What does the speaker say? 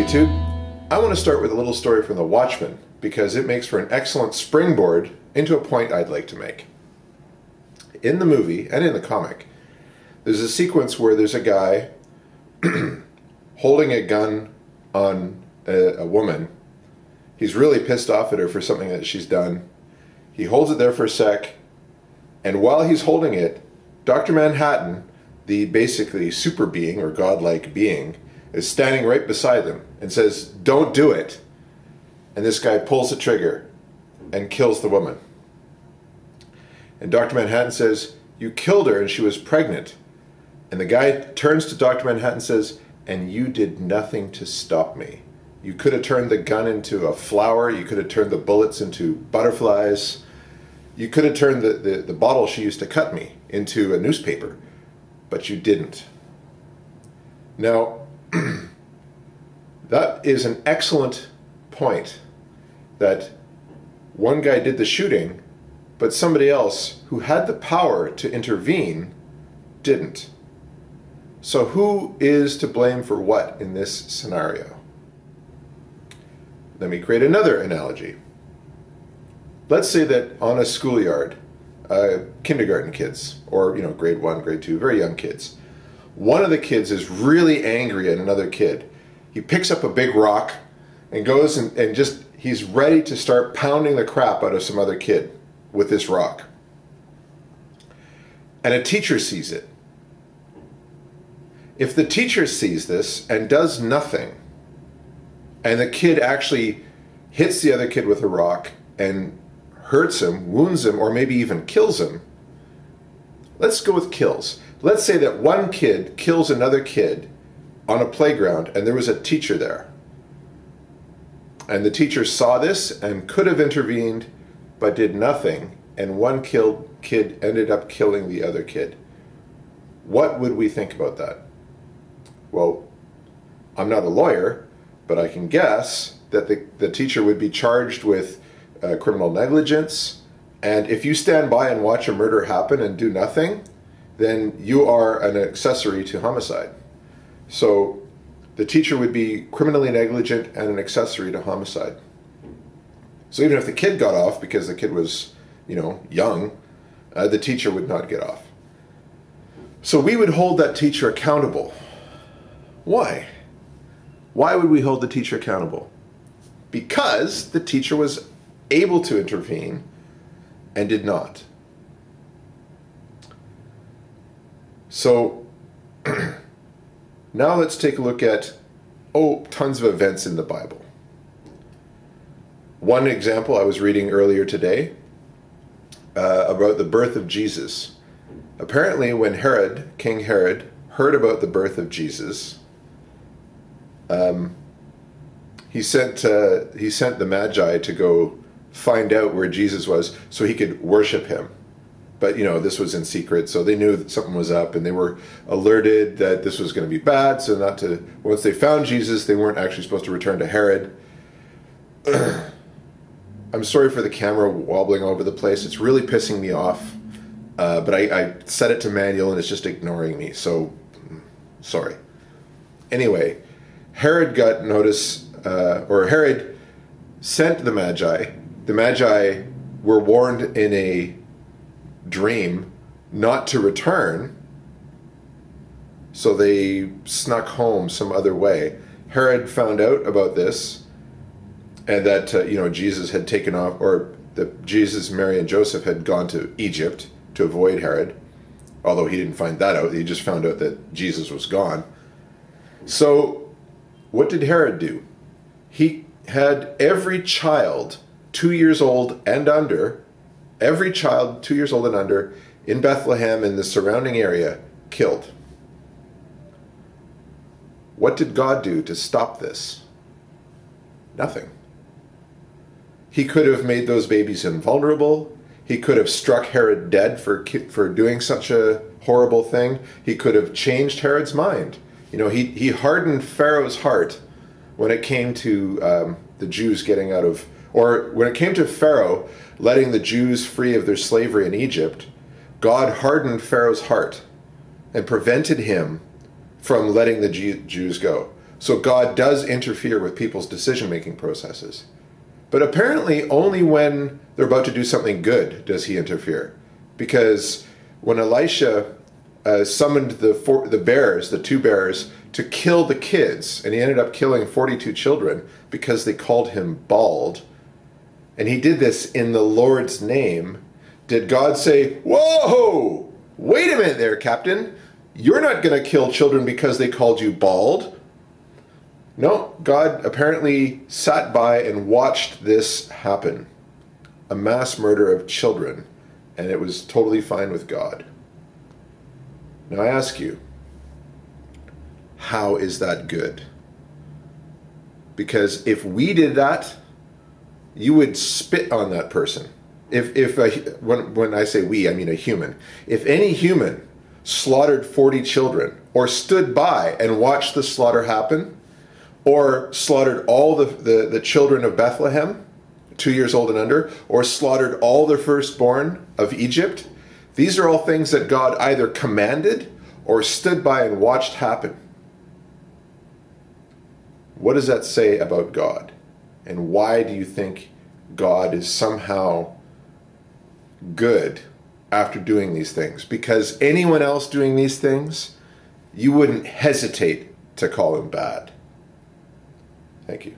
YouTube. I want to start with a little story from The Watchmen because it makes for an excellent springboard into a point I'd like to make. In the movie and in the comic, there's a sequence where there's a guy holding a gun on a woman. He's really pissed off at her for something that she's done. He holds it there for a sec, and while he's holding it, Dr. Manhattan, the basically super being or godlike being, is standing right beside them and says, "Don't do it." And this guy pulls the trigger and kills the woman. And Dr. Manhattan says, "You killed her and she was pregnant." And the guy turns to Dr. Manhattan and says, "And you did nothing to stop me. You could have turned the gun into a flower. You could have turned the bullets into butterflies. You could have turned the bottle she used to cut me into a newspaper. But you didn't." Now, that is an excellent point, that one guy did the shooting, but somebody else who had the power to intervene didn't. So who is to blame for what in this scenario? Let me create another analogy. Let's say that on a schoolyard, kindergarten kids, or grade 1, grade 2, very young kids, one of the kids is really angry at another kid. He picks up a big rock and goes and just, he's ready to start pounding the crap out of some other kid with this rock. And a teacher sees it. If the teacher sees this and does nothing, and the kid actually hits the other kid with a rock and hurts him, wounds him, or maybe even kills him, let's go with kills. Let's say that one kid kills another kid on a playground and there was a teacher there. And the teacher saw this and could have intervened but did nothing, and one kid ended up killing the other kid. What would we think about that? Well, I'm not a lawyer, but I can guess that the teacher would be charged with criminal negligence, and if you stand by and watch a murder happen and do nothing, then you are an accessory to homicide. So the teacher would be criminally negligent and an accessory to homicide. So even if the kid got off because the kid was, young, the teacher would not get off. So we would hold that teacher accountable. Why? Why would we hold the teacher accountable? Because the teacher was able to intervene and did not. So now let's take a look at, tons of events in the Bible. One example I was reading earlier today about the birth of Jesus. Apparently when King Herod, heard about the birth of Jesus, he sent the Magi to go find out where Jesus was so he could worship him. But, this was in secret, so they knew that something was up, and they were alerted that this was going to be bad, so once they found Jesus, they weren't actually supposed to return to Herod. I'm sorry for the camera wobbling over the place. It's really pissing me off, but I set it to manual, and it's just ignoring me, so sorry. Anyway, Herod got notice, Herod sent the Magi. The Magi were warned in a dream not to return, so they snuck home some other way. Herod found out about this, and that Jesus had taken off, or that Jesus, Mary, and Joseph had gone to Egypt to avoid Herod, although he didn't find that out. He just found out that Jesus was gone. So what did Herod do? He had every child 2 years old and under, every child 2 years old and under in Bethlehem and the surrounding area killed. What did God do to stop this? Nothing. He could have made those babies invulnerable. He could have struck Herod dead for doing such a horrible thing. He could have changed Herod's mind. He hardened Pharaoh's heart when it came to the Jews getting out of, or when it came to Pharaoh letting the Jews free of their slavery in Egypt. God hardened Pharaoh's heart and prevented him from letting the Jews go. So God does interfere with people's decision-making processes. But apparently only when they're about to do something good does he interfere. Because when Elisha summoned the two bears, to kill the kids, and he ended up killing 42 children because they called him bald, and he did this in the Lord's name, did God say, whoa, wait a minute there, Captain, you're not going to kill children because they called you bald? No, God apparently sat by and watched this happen, a mass murder of children, and it was totally fine with God. Now I ask you, how is that good? Because if we did that, you would spit on that person. When I say we, I mean a human. If any human slaughtered 40 children, or stood by and watched the slaughter happen, or slaughtered all the children of Bethlehem, 2 years old and under, or slaughtered all the firstborn of Egypt, these are all things that God either commanded or stood by and watched happen. What does that say about God? And why do you think God is somehow good after doing these things? Because anyone else doing these things, you wouldn't hesitate to call him bad. Thank you.